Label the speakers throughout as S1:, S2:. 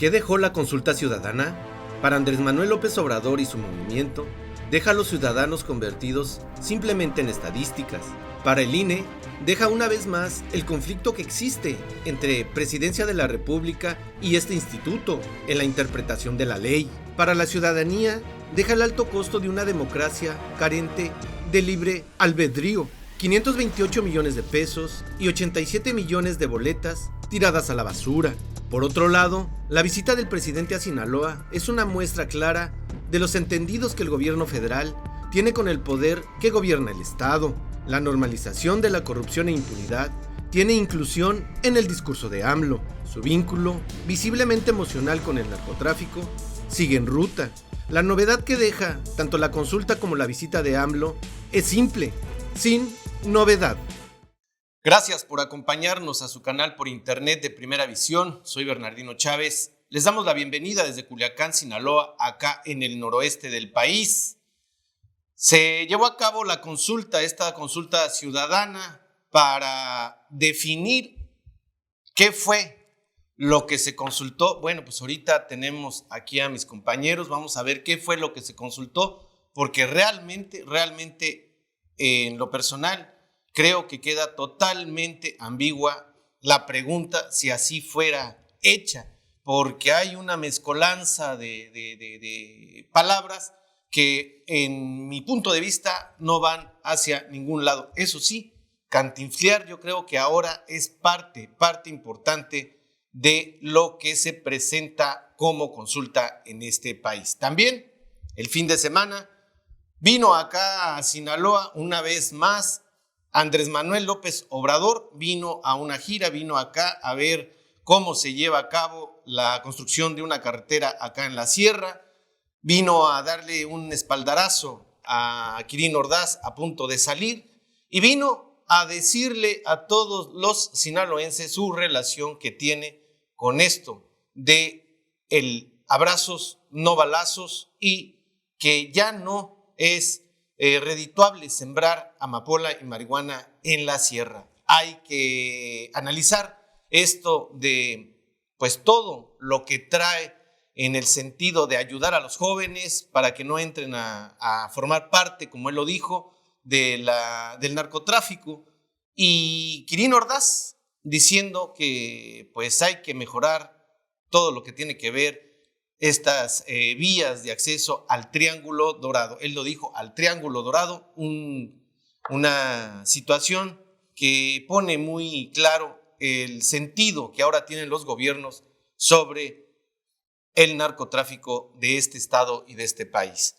S1: ¿Qué dejó la consulta ciudadana? Para Andrés Manuel López Obrador y su movimiento, deja a los ciudadanos convertidos simplemente en estadísticas. Para el INE, deja una vez más el conflicto que existe entre Presidencia de la República y este instituto en la interpretación de la ley. Para la ciudadanía, deja el alto costo de una democracia carente de libre albedrío. 528 millones de pesos y 87 millones de boletas tiradas a la basura. Por otro lado, la visita del presidente a Sinaloa es una muestra clara de los entendidos que el gobierno federal tiene con el poder que gobierna el Estado. La normalización de la corrupción e impunidad tiene inclusión en el discurso de AMLO. Su vínculo, visiblemente emocional con el narcotráfico, sigue en ruta. La novedad que deja tanto la consulta como la visita de AMLO es simple, sin novedad. Gracias por acompañarnos a su canal por internet de Primera Visión. Soy Bernardino Chávez. Les damos la bienvenida desde Culiacán, Sinaloa, acá en el noroeste del país. Se llevó a cabo esta consulta ciudadana para definir qué fue lo que se consultó. Bueno, pues ahorita tenemos aquí a mis compañeros. Vamos a ver qué fue lo que se consultó, porque realmente, en lo personal, creo que queda totalmente ambigua la pregunta si así fuera hecha, porque hay una mezcolanza de palabras que en mi punto de vista no van hacia ningún lado. Eso sí, cantinflear yo creo que ahora es parte importante de lo que se presenta como consulta en este país. También el fin de semana vino acá a Sinaloa una vez más Andrés Manuel López Obrador, vino a una gira, vino acá a ver cómo se lleva a cabo la construcción de una carretera acá en la sierra, vino a darle un espaldarazo a Quirino Ordaz a punto de salir y vino a decirle a todos los sinaloenses su relación que tiene con esto de el abrazos, no balazos, y que ya no es redituable sembrar amapola y marihuana en la sierra. Hay que analizar esto de pues todo lo que trae en el sentido de ayudar a los jóvenes para que no entren a formar parte, como él lo dijo, del narcotráfico. Y Quirino Ordaz diciendo que pues hay que mejorar todo lo que tiene que ver estas vías de acceso al Triángulo Dorado. Él lo dijo, al Triángulo Dorado, una situación que pone muy claro el sentido que ahora tienen los gobiernos sobre el narcotráfico de este estado y de este país.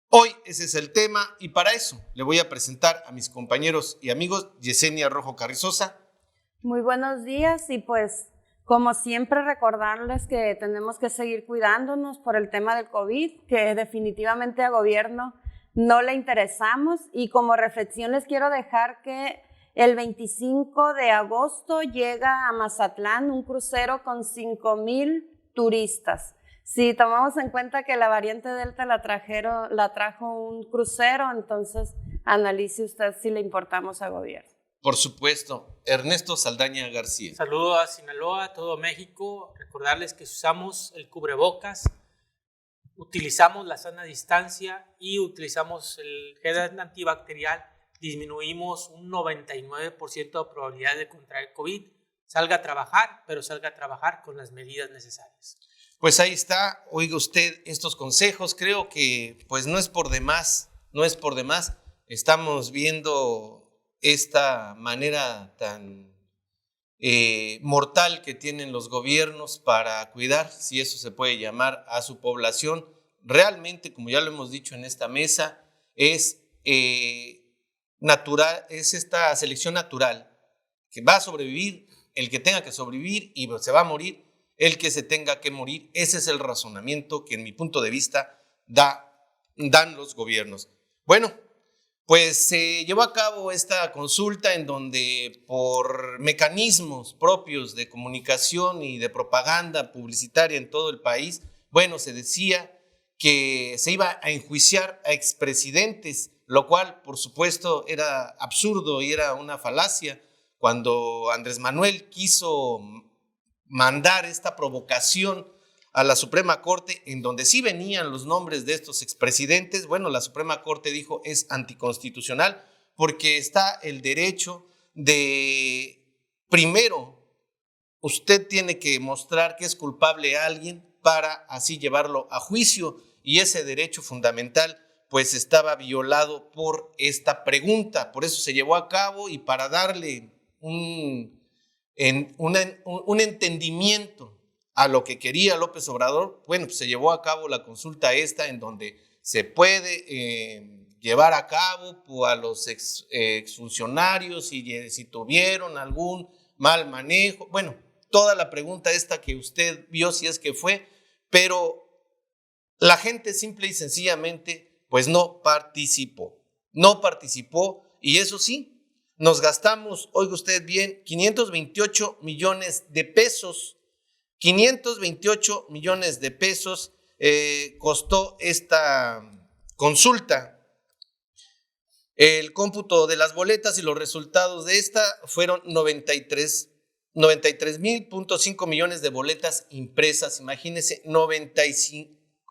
S1: Hoy ese es el tema y para eso le voy a presentar a mis compañeros y amigos. Yesenia Rojo Carrizosa.
S2: Muy buenos días y pues como siempre recordarles que tenemos que seguir cuidándonos por el tema del COVID, que definitivamente al gobierno no le interesamos, y como reflexión les quiero dejar que el 25 de agosto llega a Mazatlán un crucero con 5,000 turistas. Si tomamos en cuenta que la variante Delta la trajo un crucero, entonces analice usted si le importamos al gobierno.
S1: Por supuesto, Ernesto Saldaña García.
S3: Saludo a Sinaloa, a todo México. Recordarles que usamos el cubrebocas, utilizamos la sana distancia y utilizamos el gel antibacterial. Disminuimos un 99% de probabilidad de contraer COVID. Salga a trabajar, pero salga a trabajar con las medidas necesarias.
S1: Pues ahí está, oiga usted estos consejos. Creo que pues no es por demás. Estamos viendo esta manera tan mortal que tienen los gobiernos para cuidar, si eso se puede llamar, a su población. Realmente, como ya lo hemos dicho en esta mesa, es natural, es esta selección natural, que va a sobrevivir el que tenga que sobrevivir y se va a morir el que se tenga que morir. Ese es el razonamiento que en mi punto de vista dan los gobiernos. Bueno, pues se llevó a cabo esta consulta en donde por mecanismos propios de comunicación y de propaganda publicitaria en todo el país, bueno, se decía que se iba a enjuiciar a expresidentes, lo cual por supuesto era absurdo y era una falacia. Cuando Andrés Manuel quiso mandar esta provocación a la Suprema Corte, en donde sí venían los nombres de estos expresidentes. Bueno, la Suprema Corte dijo es anticonstitucional porque está el derecho de, primero, usted tiene que mostrar que es culpable a alguien para así llevarlo a juicio, y ese derecho fundamental pues estaba violado por esta pregunta. Por eso se llevó a cabo, y para darle un entendimiento a lo que quería López Obrador, bueno, pues se llevó a cabo la consulta esta, en donde se puede llevar a cabo a los exfuncionarios si tuvieron algún mal manejo. Bueno, toda la pregunta esta que usted vio, si es que fue, pero la gente simple y sencillamente pues no participó, y eso sí, nos gastamos, oiga usted bien, 528 millones de pesos, 528 millones de pesos costó esta consulta. El cómputo de las boletas y los resultados de esta fueron 93.5 millones de boletas impresas. Imagínense,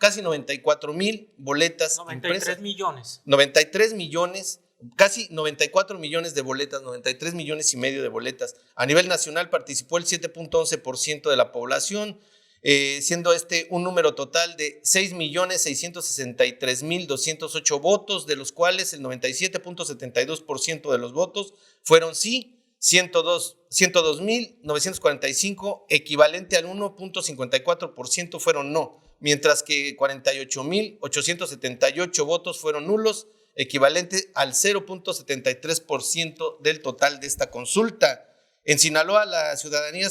S1: casi 94,000 boletas
S3: 93
S1: impresas.
S3: millones.
S1: 93 millones, casi 94 millones de boletas, 93 millones y medio de boletas. A nivel nacional participó el 7.11% de la población, siendo un número total de 6.663.208 votos, de los cuales el 97.72% de los votos fueron sí, 102.945, equivalente al 1.54% fueron no, mientras que 48.878 votos fueron nulos, equivalente al 0.73% del total de esta consulta. En Sinaloa la ciudadanía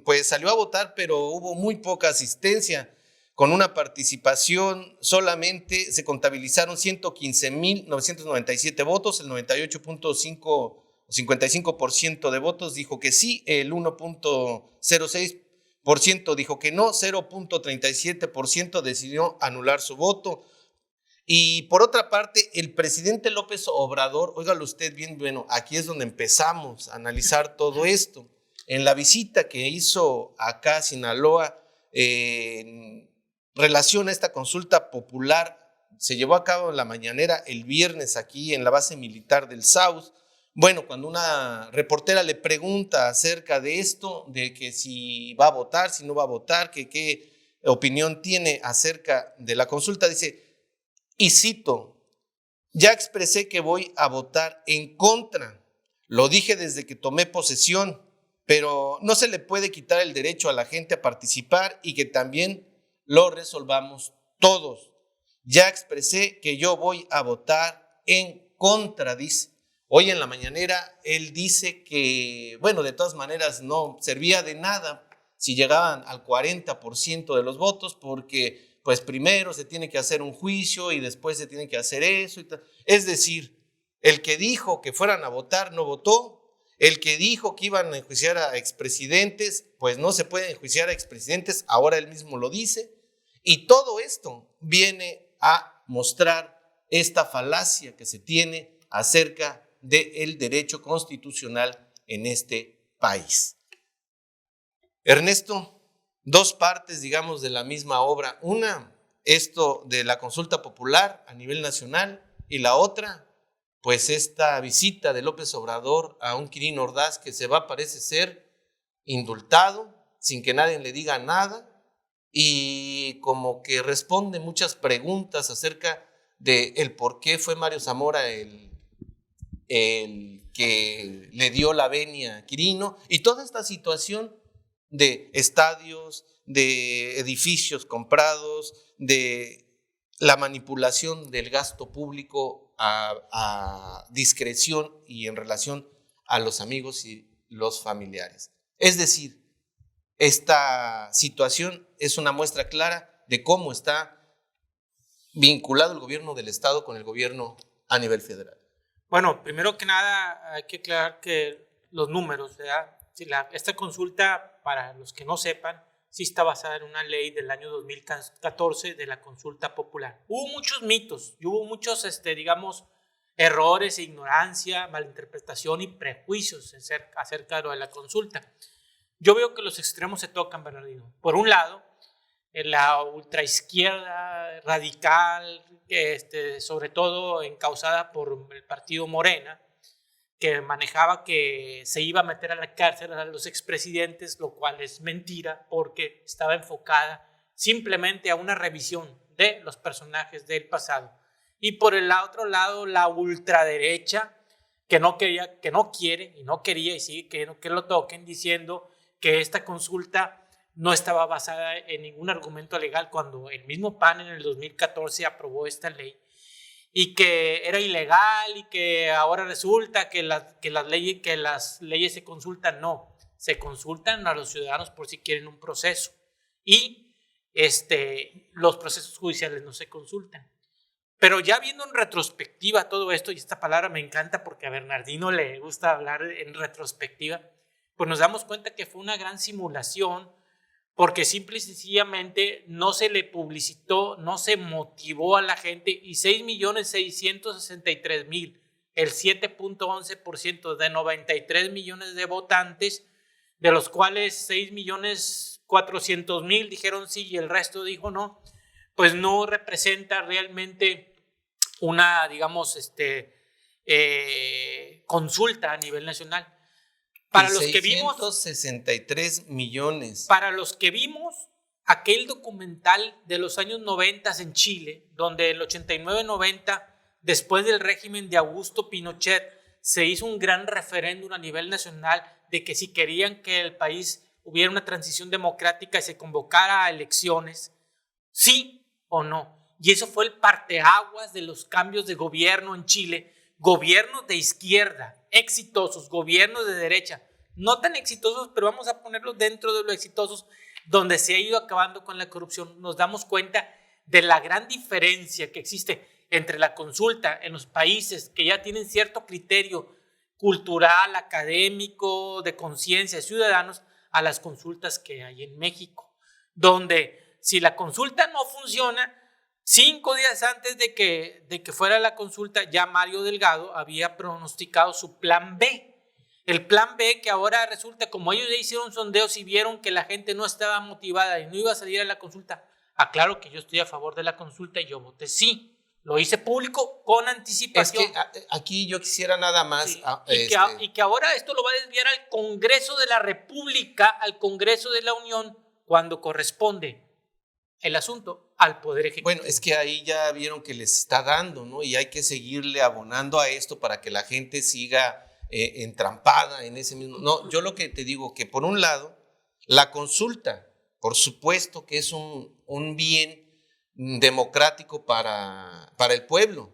S1: pues salió a votar, pero hubo muy poca asistencia. Con una participación solamente se contabilizaron 115.997 votos, el 98.55% de votos dijo que sí, el 1.06% dijo que no, 0.37% decidió anular su voto. Y por otra parte, el presidente López Obrador, óigalo usted bien, bueno, aquí es donde empezamos a analizar todo esto. En la visita que hizo acá a Sinaloa, en relación a esta consulta popular, se llevó a cabo en la mañanera el viernes aquí en la base militar del South. Bueno, cuando una reportera le pregunta acerca de esto, de que si va a votar, si no va a votar, que qué opinión tiene acerca de la consulta, dice, y cito, ya expresé que voy a votar en contra, lo dije desde que tomé posesión, pero no se le puede quitar el derecho a la gente a participar y que también lo resolvamos todos. Ya expresé que yo voy a votar en contra, dice. Hoy en la mañanera él dice que, bueno, de todas maneras no servía de nada si llegaban al 40% de los votos, porque pues primero se tiene que hacer un juicio y después se tiene que hacer eso y tal. Es decir, el que dijo que fueran a votar no votó, el que dijo que iban a enjuiciar a expresidentes, pues no se puede enjuiciar a expresidentes, ahora él mismo lo dice, y todo esto viene a mostrar esta falacia que se tiene acerca del derecho constitucional en este país. Ernesto, dos partes, digamos, de la misma obra. Una, esto de la consulta popular a nivel nacional, y la otra, pues esta visita de López Obrador a un Quirino Ordaz que se va, parece ser, indultado, sin que nadie le diga nada, y como que responde muchas preguntas acerca de el por qué fue Mario Zamora el que le dio la venia a Quirino, y toda esta situación de estadios, de edificios comprados, de la manipulación del gasto público a discreción y en relación a los amigos y los familiares. Es decir, esta situación es una muestra clara de cómo está vinculado el gobierno del Estado con el gobierno a nivel federal.
S3: Bueno, primero que nada hay que aclarar que los números, ¿verdad? Esta consulta, para los que no sepan, sí está basada en una ley del año 2014 de la consulta popular. Hubo muchos mitos y hubo muchos, digamos, errores, ignorancia, malinterpretación y prejuicios acerca de la consulta. Yo veo que los extremos se tocan, Bernardino. Por un lado, la ultraizquierda radical, sobre todo encausada por el partido Morena, que manejaba que se iba a meter a la cárcel a los expresidentes, lo cual es mentira porque estaba enfocada simplemente a una revisión de los personajes del pasado. Y por el otro lado, la ultraderecha, que no quería, que no quiere y no quería y sigue queriendo que lo toquen, diciendo que esta consulta no estaba basada en ningún argumento legal, cuando el mismo PAN en el 2014 aprobó esta ley y que era ilegal y que ahora resulta que las leyes se consultan. No, se consultan a los ciudadanos por si quieren un proceso y los procesos judiciales no se consultan. Pero ya viendo en retrospectiva todo esto, y esta palabra me encanta porque a Bernardino le gusta hablar en retrospectiva, pues nos damos cuenta que fue una gran simulación, porque simple y sencillamente no se le publicitó, no se motivó a la gente, y 6.663.000, el 7.11% de 93 millones de votantes, de los cuales 6.400.000 dijeron sí y el resto dijo no, pues no representa realmente una, digamos, consulta a nivel nacional.
S4: Para los que vimos 663 millones.
S3: Para los que vimos aquel documental de los años 90 en Chile, donde el 89-90, después del régimen de Augusto Pinochet, se hizo un gran referéndum a nivel nacional de que si querían que el país hubiera una transición democrática y se convocara a elecciones, sí o no. Y eso fue el parteaguas de los cambios de gobierno en Chile. Gobiernos de izquierda, exitosos, gobiernos de derecha, no tan exitosos, pero vamos a ponerlos dentro de los exitosos, donde se ha ido acabando con la corrupción. Nos damos cuenta de la gran diferencia que existe entre la consulta en los países que ya tienen cierto criterio cultural, académico, de conciencia de ciudadanos, a las consultas que hay en México, donde si la consulta no funciona, 5 días antes de que fuera la consulta, ya Mario Delgado había pronosticado su plan B. El plan B, que ahora resulta, como ellos ya hicieron sondeos y vieron que la gente no estaba motivada y no iba a salir a la consulta. Aclaro que yo estoy a favor de la consulta y yo voté sí. Lo hice público con anticipación.
S4: Es que aquí yo quisiera nada más...
S3: Sí. Y que ahora esto lo va a desviar al Congreso de la República, al Congreso de la Unión, cuando corresponde el asunto al Poder Ejecutivo.
S4: Bueno, es que ahí ya vieron que les está dando, ¿no? Y hay que seguirle abonando a esto para que la gente siga entrampada en ese mismo... No, yo lo que te digo, que por un lado, la consulta, por supuesto que es un bien democrático para el pueblo.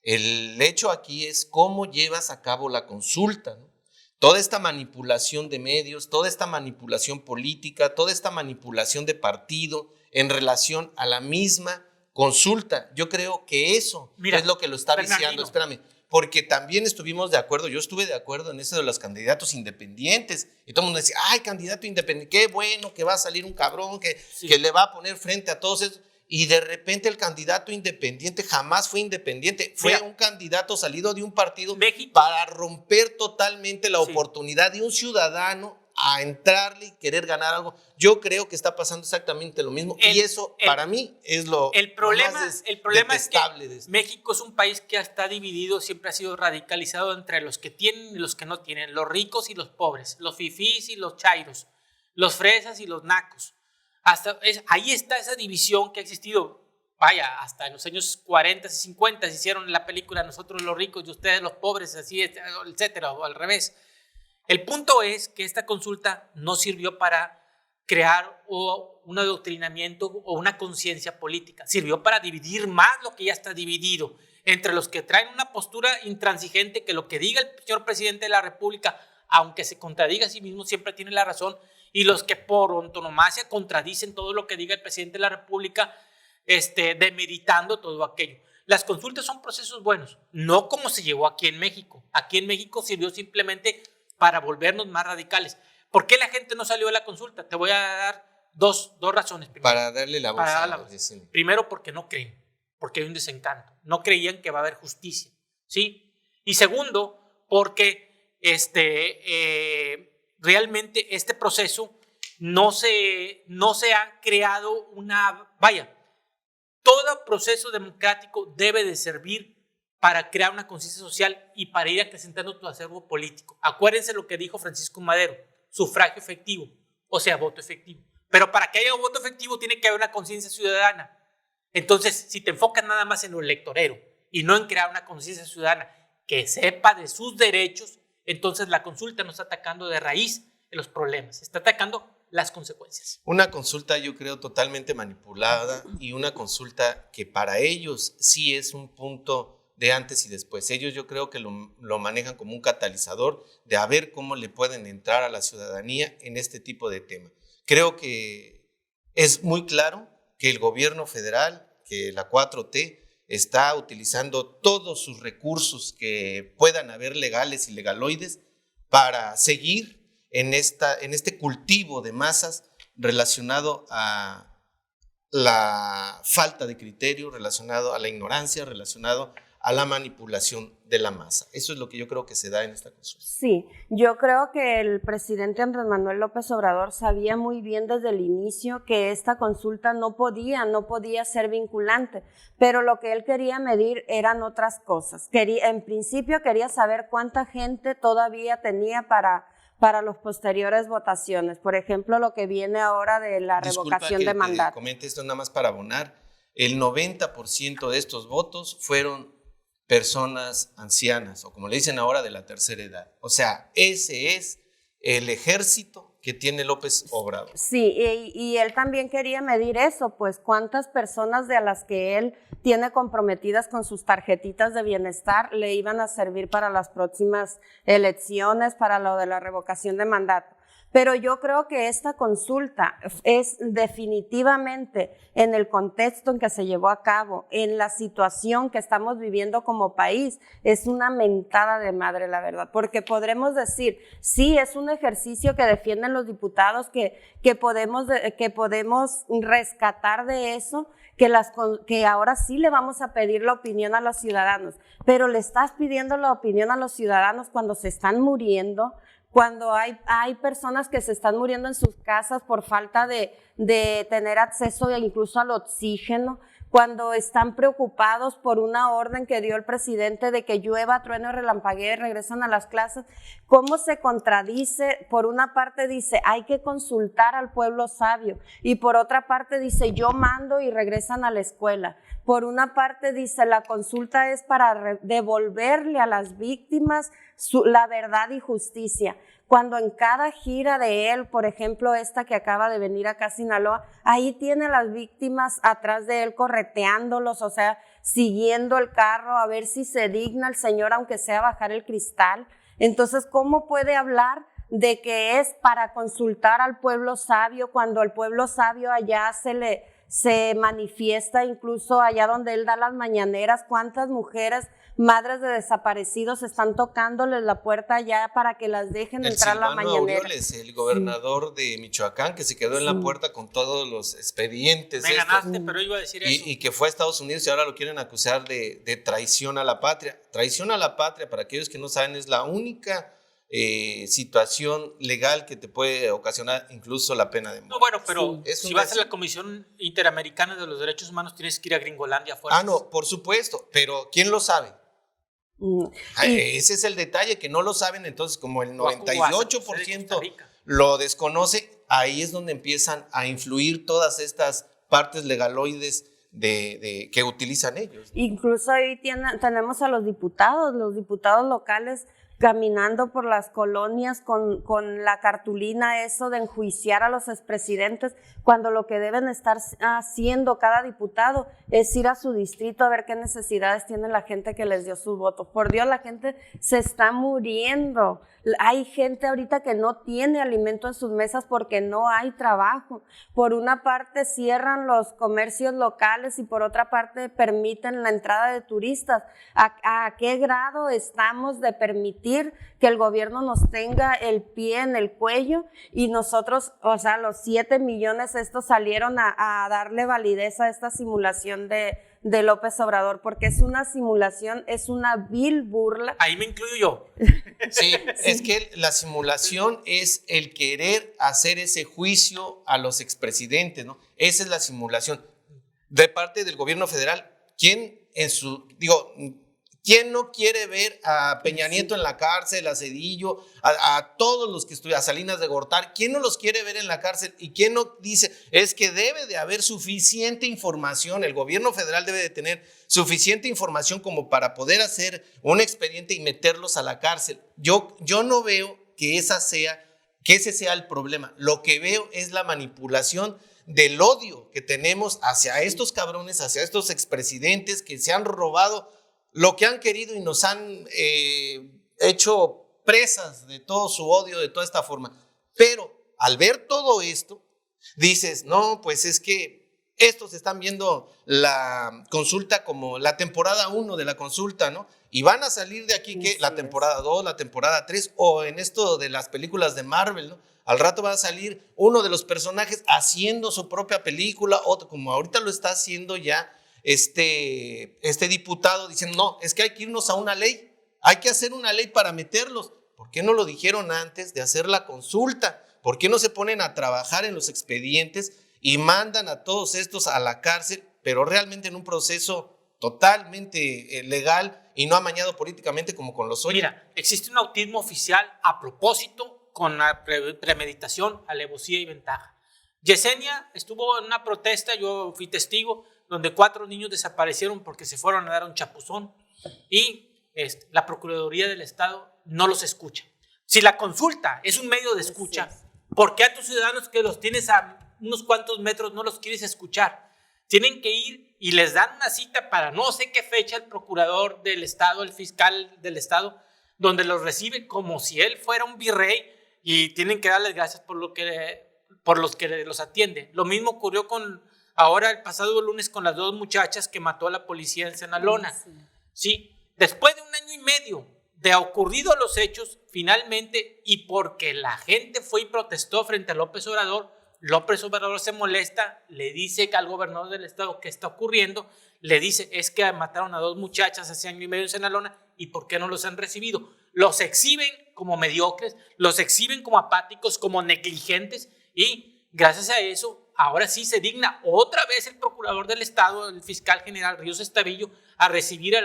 S4: El hecho aquí es cómo llevas a cabo la consulta, ¿no? Toda esta manipulación de medios, toda esta manipulación política, toda esta manipulación de partido en relación a la misma consulta. Yo creo que eso es lo que lo está viciando. Espérame, porque también estuvimos de acuerdo, yo estuve de acuerdo en eso de los candidatos independientes, y todo el mundo decía, ay, candidato independiente, qué bueno que va a salir un cabrón que le va a poner frente a todos esos. Y de repente el candidato independiente jamás fue independiente, fue un candidato salido de un partido para romper totalmente la oportunidad de un ciudadano a entrarle y querer ganar algo. Yo creo que está pasando exactamente lo mismo y eso para mí es lo más detestable de esto.
S3: México es un país que está dividido, siempre ha sido radicalizado entre los que tienen y los que no tienen, los ricos y los pobres, los fifís y los chairos, los fresas y los nacos. Ahí está esa división que ha existido, vaya, hasta en los años 40 y 50 se hicieron la película Nosotros los ricos y ustedes los pobres, así, etcétera, o al revés. El punto es que esta consulta no sirvió para crear un adoctrinamiento o una conciencia política, sirvió para dividir más lo que ya está dividido, entre los que traen una postura intransigente, que lo que diga el señor presidente de la República, aunque se contradiga a sí mismo, siempre tiene la razón, y los que por antonomasia contradicen todo lo que diga el presidente de la República, demeritando todo aquello. Las consultas son procesos buenos, no como se llevó aquí en México. Aquí en México sirvió simplemente para volvernos más radicales. ¿Por qué la gente no salió de la consulta? Te voy a dar dos razones. Primero,
S4: para darle la voz a la voz.
S3: Primero, porque no creen, porque hay un desencanto. No creían que va a haber justicia, ¿sí? Y segundo, porque realmente este proceso no se ha creado todo proceso democrático debe de servir para crear una conciencia social y para ir acrecentando tu acervo político. Acuérdense lo que dijo Francisco Madero, sufragio efectivo, o sea, voto efectivo. Pero para que haya un voto efectivo tiene que haber una conciencia ciudadana. Entonces, si te enfocas nada más en lo electorero y no en crear una conciencia ciudadana que sepa de sus derechos, entonces la consulta no está atacando de raíz los problemas, está atacando las consecuencias.
S4: Una consulta, yo creo, totalmente manipulada y una consulta que para ellos sí es un punto de antes y después. Ellos yo creo que lo manejan como un catalizador de a ver cómo le pueden entrar a la ciudadanía en este tipo de tema. Creo que es muy claro que el gobierno federal, que la 4T, está utilizando todos sus recursos que puedan haber legales y legaloides para seguir en este cultivo de masas relacionado a la falta de criterio, relacionado a la ignorancia, relacionado a la manipulación de la masa. Eso es lo que yo creo que se da en esta consulta.
S2: Sí, yo creo que el presidente Andrés Manuel López Obrador sabía muy bien desde el inicio que esta consulta no podía ser vinculante, pero lo que él quería medir eran otras cosas. En principio quería saber cuánta gente todavía tenía para las posteriores votaciones. Por ejemplo, lo que viene ahora de la revocación de mandato.
S4: Comente esto nada más para abonar. El 90% de estos votos fueron personas ancianas, o como le dicen ahora, de la tercera edad. O sea, ese es el ejército que tiene López Obrador.
S2: Sí, y él también quería medir eso, pues cuántas personas de las que él tiene comprometidas con sus tarjetitas de bienestar le iban a servir para las próximas elecciones, para lo de la revocación de mandato. Pero yo creo que esta consulta es definitivamente en el contexto en que se llevó a cabo, en la situación que estamos viviendo como país, es una mentada de madre, la verdad, porque podremos decir, sí, es un ejercicio que defienden los diputados, que podemos rescatar de eso, que ahora sí le vamos a pedir la opinión a los ciudadanos, pero le estás pidiendo la opinión a los ciudadanos cuando se están muriendo, cuando hay personas que se están muriendo en sus casas por falta de tener acceso incluso al oxígeno, cuando están preocupados por una orden que dio el presidente de que llueva, trueno y relampaguee y regresan a las clases. ¿Cómo se contradice? Por una parte dice, hay que consultar al pueblo sabio, y por otra parte dice, yo mando y regresan a la escuela. Por una parte dice, la consulta es para devolverle a las víctimas la verdad y justicia. Cuando en cada gira de él, por ejemplo esta que acaba de venir acá a Sinaloa, ahí tiene a las víctimas atrás de él correteándolos, o sea, siguiendo el carro a ver si se digna el señor, aunque sea bajar el cristal. Entonces, ¿cómo puede hablar de que es para consultar al pueblo sabio cuando el pueblo sabio allá se manifiesta, incluso allá donde él da las mañaneras? ¿Cuántas mujeres, madres de desaparecidos, están tocándoles la puerta allá para que las dejen entrar a la mañanera?
S4: Aureoles, el gobernador de Michoacán, que se quedó en la puerta con todos los expedientes.
S3: Me ganaste, pero iba a decir eso.
S4: Y que fue a Estados Unidos y ahora lo quieren acusar de traición a la patria. Traición a la patria, para aquellos que no saben, es la única situación legal que te puede ocasionar incluso la pena de muerte.
S3: No, bueno, pero si vas a la Comisión Interamericana de los Derechos Humanos, tienes que ir a Gringolandia fuera.
S4: No, por supuesto, pero ¿quién lo sabe? Ese es el detalle, que no lo saben. Entonces, como el 98% lo desconoce, ahí es donde empiezan a influir todas estas partes legaloides que utilizan ellos.
S2: Incluso ahí tenemos a los diputados locales caminando por las colonias con la cartulina eso de enjuiciar a los expresidentes, cuando lo que deben estar haciendo cada diputado es ir a su distrito a ver qué necesidades tiene la gente que les dio sus votos. Por Dios, la gente se está muriendo. Hay gente ahorita que no tiene alimento en sus mesas porque no hay trabajo. Por una parte cierran los comercios locales y por otra parte permiten la entrada de turistas. ¿A qué grado estamos de permitir que el gobierno nos tenga el pie en el cuello? Y nosotros, o sea, los 7 millones estos salieron a darle validez a esta simulación de de López Obrador, porque es una simulación, es una vil burla.
S3: Ahí me incluyo yo.
S4: Sí, es que la simulación es el querer hacer ese juicio a los expresidentes, ¿no? Esa es la simulación. De parte del gobierno federal, ¿quién no quiere ver a Peña Nieto en la cárcel, a Zedillo, a todos los que estuvieron, a Salinas de Gortari? ¿Quién no los quiere ver en la cárcel? ¿Y quién no dice? Es que debe de haber suficiente información, el gobierno federal debe de tener suficiente información como para poder hacer un expediente y meterlos a la cárcel. Yo no veo que ese sea el problema. Lo que veo es la manipulación del odio que tenemos hacia estos cabrones, hacia estos expresidentes que se han robado lo que han querido y nos han hecho presas de todo su odio, de toda esta forma. Pero al ver todo esto, dices, no, pues es que estos están viendo la consulta como la temporada 1 de la consulta, ¿no? Y van a salir de aquí, ¿qué? La temporada 2, la temporada 3, o en esto de las películas de Marvel, ¿no? Al rato va a salir uno de los personajes haciendo su propia película, otro, como ahorita lo está haciendo ya este diputado, diciendo, no, es que hay que irnos a una ley, hay que hacer una ley para meterlos. ¿Por qué no lo dijeron antes de hacer la consulta? ¿Por qué no se ponen a trabajar en los expedientes y mandan a todos estos a la cárcel, pero realmente en un proceso totalmente legal y no amañado políticamente como con los otros?
S3: Mira, existe un autismo oficial a propósito, con la premeditación, alevosía y ventaja. Yesenia estuvo en una protesta, yo fui testigo, donde 4 niños desaparecieron porque se fueron a dar un chapuzón y la Procuraduría del Estado no los escucha. Si la consulta es un medio de escucha, ¿por qué a tus ciudadanos que los tienes a unos cuantos metros no los quieres escuchar? Tienen que ir y les dan una cita para no sé qué fecha el procurador del Estado, el fiscal del Estado, donde los recibe como si él fuera un virrey y tienen que darles gracias por los que los atiende. Lo mismo ocurrió ahora el pasado lunes con las 2 muchachas que mató a la policía en Senalona. Sí. Después de 1 año y medio de ocurrido los hechos, finalmente, y porque la gente fue y protestó frente a López Obrador se molesta, le dice al gobernador del estado qué está ocurriendo, le dice, es que mataron a 2 muchachas hace 1 año y medio en Senalona, ¿y por qué no los han recibido? Los exhiben como mediocres, los exhiben como apáticos, como negligentes, y gracias a eso, ahora sí se digna otra vez el procurador del Estado, el fiscal general Ríos Estavillo, a recibir a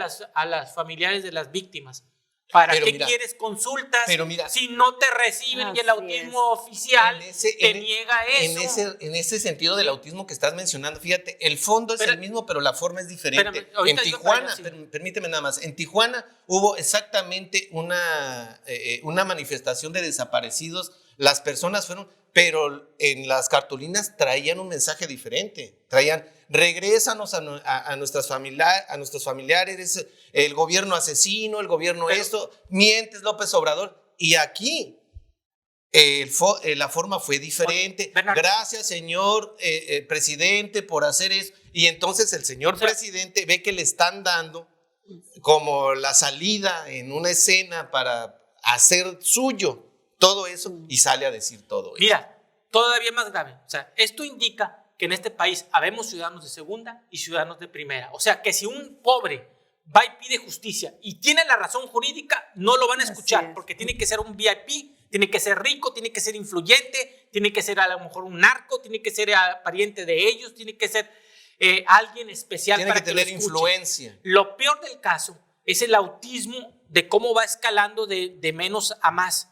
S3: las familiares de las víctimas. ¿Para qué quieres consultas si no te reciben y el autismo oficial te niega eso?
S4: En ese sentido del autismo que estás mencionando, fíjate, el fondo es el mismo, pero la forma es diferente. En Tijuana, permíteme nada más, en Tijuana hubo exactamente una manifestación de desaparecidos. Las personas fueron, pero en las cartulinas traían un mensaje diferente. Traían, regrésanos a nuestros familiares, el gobierno asesino, el gobierno esto, mientes López Obrador. Y aquí la forma fue diferente. Gracias, señor presidente, por hacer eso. Y entonces el señor presidente ve que le están dando como la salida en una escena para hacer suyo todo eso y sale a decir todo eso.
S3: Mira, todavía más grave. O sea, esto indica que en este país habemos ciudadanos de segunda y ciudadanos de primera. O sea, que si un pobre va y pide justicia y tiene la razón jurídica, no lo van a escuchar porque tiene que ser un VIP, tiene que ser rico, tiene que ser influyente, tiene que ser a lo mejor un narco, tiene que ser pariente de ellos, tiene que ser alguien especial
S4: tiene
S3: para
S4: que tener influencia.
S3: Lo peor del caso es el autismo de cómo va escalando de menos a más.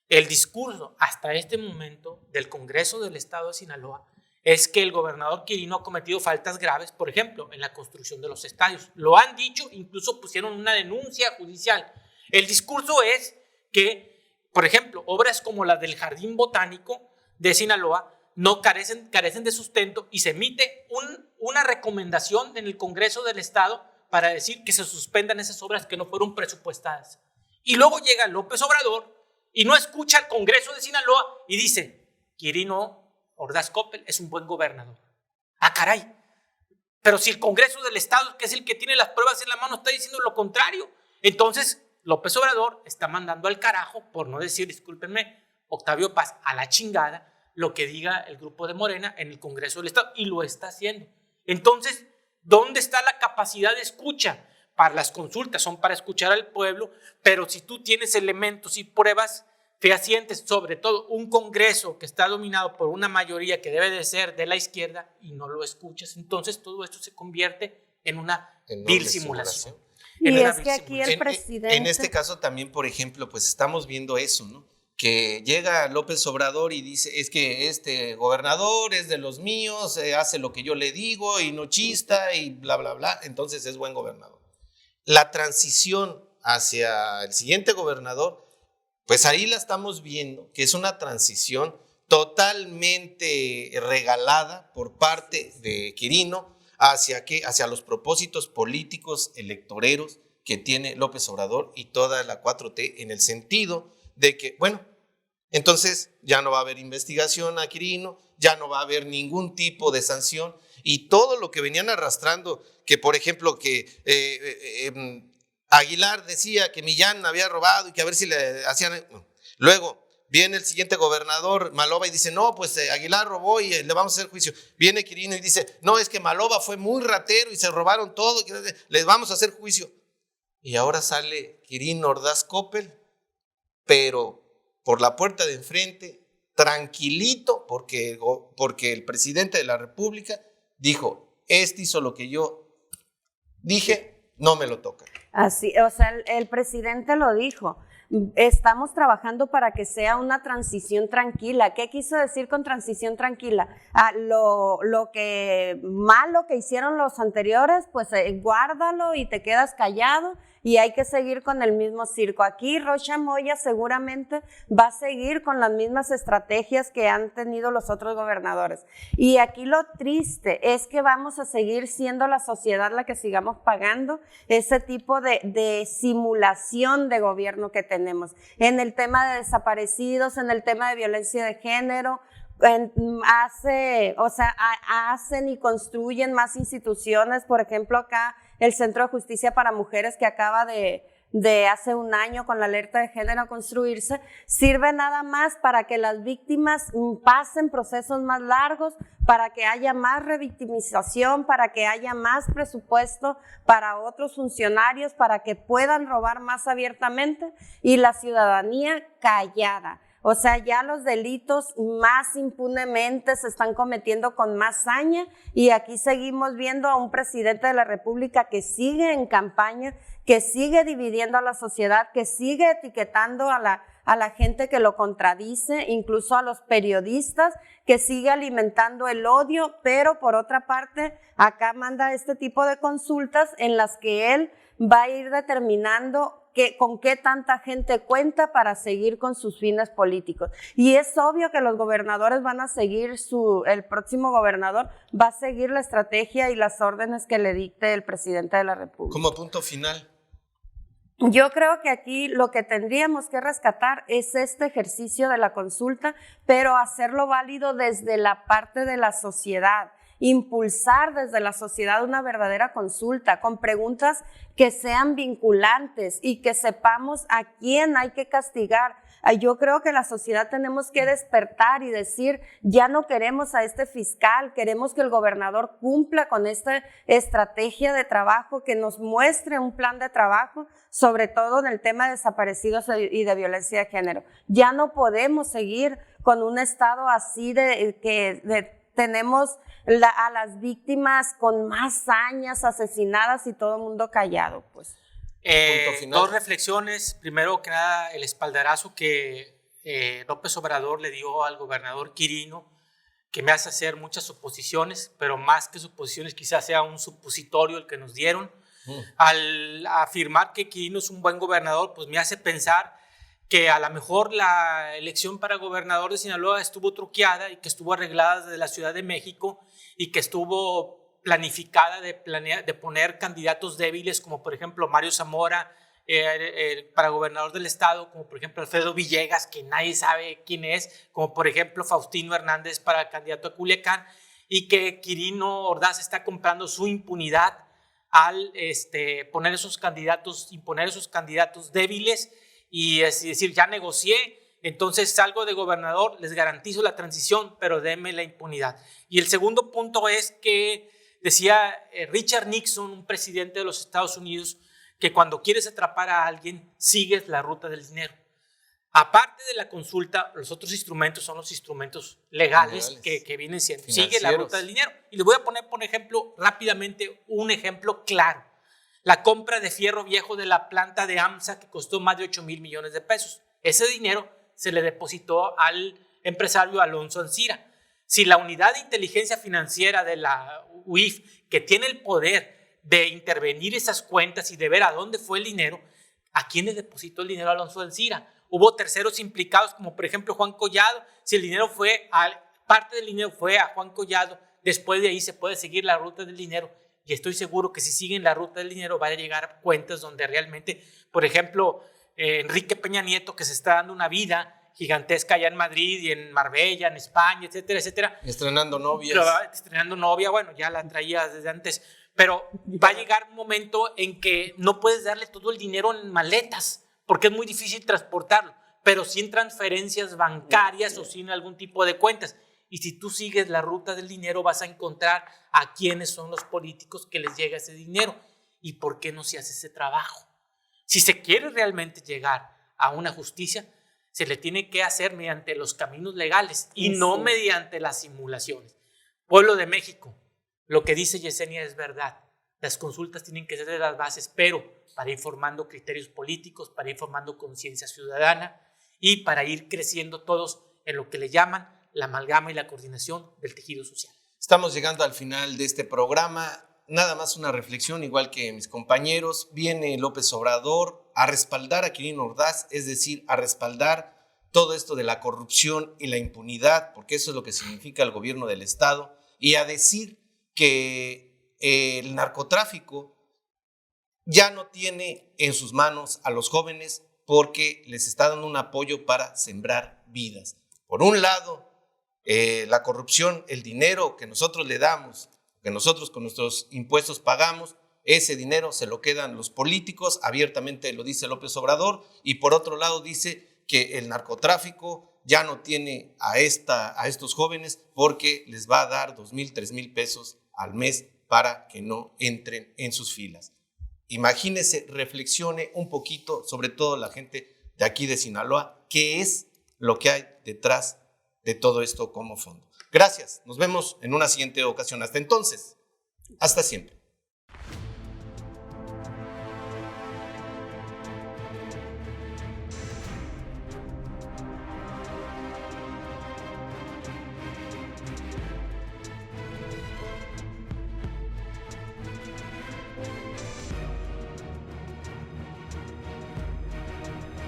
S3: El discurso hasta este momento del Congreso del Estado de Sinaloa es que el gobernador Quirino ha cometido faltas graves, por ejemplo, en la construcción de los estadios. Lo han dicho, incluso pusieron una denuncia judicial. El discurso es que, por ejemplo, obras como la del Jardín Botánico de Sinaloa no carecen de sustento y se emite una recomendación en el Congreso del Estado para decir que se suspendan esas obras que no fueron presupuestadas. Y luego llega López Obrador y no escucha al Congreso de Sinaloa y dice, Quirino Ordaz Coppel es un buen gobernador. ¡Ah, caray! Pero si el Congreso del Estado, que es el que tiene las pruebas en la mano, está diciendo lo contrario, entonces López Obrador está mandando al carajo, por no decir, discúlpenme, Octavio Paz, a la chingada, lo que diga el grupo de Morena en el Congreso del Estado, y lo está haciendo. Entonces, ¿dónde está la capacidad de escucha? Para las consultas, son para escuchar al pueblo, pero si tú tienes elementos y pruebas fehacientes, sobre todo un Congreso que está dominado por una mayoría que debe de ser de la izquierda y no lo escuchas, entonces todo esto se convierte en una vil simulación.
S2: Y es que aquí el presidente...
S4: En este caso también, por ejemplo, pues estamos viendo eso, ¿no? Que llega López Obrador y dice, es que este gobernador es de los míos, hace lo que yo le digo y no chista y bla, bla, bla, entonces es buen gobernador. La transición hacia el siguiente gobernador, pues ahí la estamos viendo, que es una transición totalmente regalada por parte de Quirino hacia los propósitos políticos electoreros que tiene López Obrador y toda la 4T, en el sentido de que, bueno, entonces ya no va a haber investigación a Quirino, ya no va a haber ningún tipo de sanción, y todo lo que venían arrastrando, que por ejemplo que Aguilar decía que Millán había robado y que a ver si le hacían... Luego viene el siguiente gobernador, Maloba, y dice, no, pues Aguilar robó y le vamos a hacer juicio. Viene Quirino y dice, no, es que Maloba fue muy ratero y se robaron todo, les vamos a hacer juicio. Y ahora sale Quirino Ordaz Coppel, pero por la puerta de enfrente, tranquilito, porque el presidente de la República dijo, hizo lo que yo dije, no me lo toca.
S2: Así, o sea, el presidente lo dijo. Estamos trabajando para que sea una transición tranquila. ¿Qué quiso decir con transición tranquila? Lo que malo que hicieron los anteriores, pues guárdalo y te quedas callado, y hay que seguir con el mismo circo. Aquí Rocha Moya seguramente va a seguir con las mismas estrategias que han tenido los otros gobernadores. Y aquí lo triste es que vamos a seguir siendo la sociedad la que sigamos pagando ese tipo de simulación de gobierno que tenemos. En el tema de desaparecidos, en el tema de violencia de género, hacen y construyen más instituciones. Por ejemplo, acá el Centro de Justicia para Mujeres, que acaba de hace un año con la alerta de género a construirse, sirve nada más para que las víctimas pasen procesos más largos, para que haya más revictimización, para que haya más presupuesto para otros funcionarios, para que puedan robar más abiertamente, y la ciudadanía callada. O sea, ya los delitos más impunemente se están cometiendo con más saña, y aquí seguimos viendo a un presidente de la República que sigue en campaña, que sigue dividiendo a la sociedad, que sigue etiquetando a la gente que lo contradice, incluso a los periodistas, que sigue alimentando el odio, pero por otra parte, acá manda este tipo de consultas en las que él va a ir determinando con qué tanta gente cuenta para seguir con sus fines políticos. Y es obvio que los gobernadores van a seguir, el próximo gobernador va a seguir la estrategia y las órdenes que le dicte el presidente de la República.
S4: Como punto final,
S2: yo creo que aquí lo que tendríamos que rescatar es este ejercicio de la consulta, pero hacerlo válido desde la parte de la sociedad. Impulsar desde la sociedad una verdadera consulta con preguntas que sean vinculantes y que sepamos a quién hay que castigar. Yo creo que la sociedad tenemos que despertar y decir, ya no queremos a este fiscal, queremos que el gobernador cumpla con esta estrategia de trabajo, que nos muestre un plan de trabajo, sobre todo en el tema de desaparecidos y de violencia de género. Ya no podemos seguir con un estado así tenemos a las víctimas con más sañas asesinadas y todo el mundo callado, pues.
S3: Dos reflexiones. Primero que nada, el espaldarazo que López Obrador le dio al gobernador Quirino, que me hace hacer muchas suposiciones, pero más que suposiciones, quizás sea un supositorio el que nos dieron. Al afirmar que Quirino es un buen gobernador, pues me hace pensar que a lo mejor la elección para gobernador de Sinaloa estuvo truqueada y que estuvo arreglada desde la Ciudad de México y que estuvo planificada de poner candidatos débiles, como por ejemplo Mario Zamora para gobernador del estado, como por ejemplo Alfredo Villegas, que nadie sabe quién es, como por ejemplo Faustino Hernández para candidato a Culiacán, y que Quirino Ordaz está comprando su impunidad al imponer esos candidatos débiles, y es decir, ya negocié, entonces salgo de gobernador, les garantizo la transición, pero denme la impunidad. Y el segundo punto es que Decía Richard Nixon, un presidente de los Estados Unidos, que cuando quieres atrapar a alguien, sigues la ruta del dinero. Aparte de la consulta, los otros instrumentos son los instrumentos legales. Que vienen siendo. Sigue la ruta del dinero. Y les voy a poner, por ejemplo, rápidamente un ejemplo claro. La compra de fierro viejo de la planta de AMSA, que costó más de 8,000 millones de pesos. Ese dinero se le depositó al empresario Alonso Ancira. Si la unidad de inteligencia financiera de la UIF, que tiene el poder de intervenir esas cuentas y de ver a dónde fue el dinero, ¿a quién le depositó el dinero a Alonso Ancira? Hubo terceros implicados, como por ejemplo Juan Collado. Si el dinero parte del dinero fue a Juan Collado, después de ahí se puede seguir la ruta del dinero. Y estoy seguro que si siguen la ruta del dinero, va a llegar a cuentas donde realmente, por ejemplo, Enrique Peña Nieto, que se está dando una vida gigantesca allá en Madrid y en Marbella, en España, etcétera, etcétera.
S4: Estrenando novias.
S3: Estrenando novia, bueno, ya la traía desde antes. Pero va a llegar un momento en que no puedes darle todo el dinero en maletas, porque es muy difícil transportarlo, pero sí en transferencias bancarias o sí en algún tipo de cuentas. Y si tú sigues la ruta del dinero, vas a encontrar a quiénes son los políticos que les llega ese dinero y por qué no se hace ese trabajo. Si se quiere realmente llegar a una justicia, se le tiene que hacer mediante los caminos legales y no mediante las simulaciones. Pueblo de México, lo que dice Yesenia es verdad. Las consultas tienen que ser de las bases, pero para ir formando criterios políticos, para ir formando conciencia ciudadana y para ir creciendo todos en lo que le llaman la amalgama y la coordinación del tejido social.
S4: Estamos llegando al final de este programa. Nada más una reflexión, igual que mis compañeros. Viene López Obrador a respaldar a Quirino Ordaz, es decir, a respaldar todo esto de la corrupción y la impunidad, porque eso es lo que significa el gobierno del Estado, y a decir que el narcotráfico ya no tiene en sus manos a los jóvenes porque les está dando un apoyo para sembrar vidas. Por un lado, la corrupción, el dinero que nosotros le damos, que nosotros con nuestros impuestos pagamos, ese dinero se lo quedan los políticos, abiertamente lo dice López Obrador, y por otro lado dice que el narcotráfico ya no tiene a estos jóvenes porque les va a dar 2,000, 3,000 pesos al mes para que no entren en sus filas. Imagínese, reflexione un poquito, sobre todo la gente de aquí de Sinaloa, qué es lo que hay detrás de todo esto como fondo. Gracias, nos vemos en una siguiente ocasión. Hasta entonces, hasta siempre.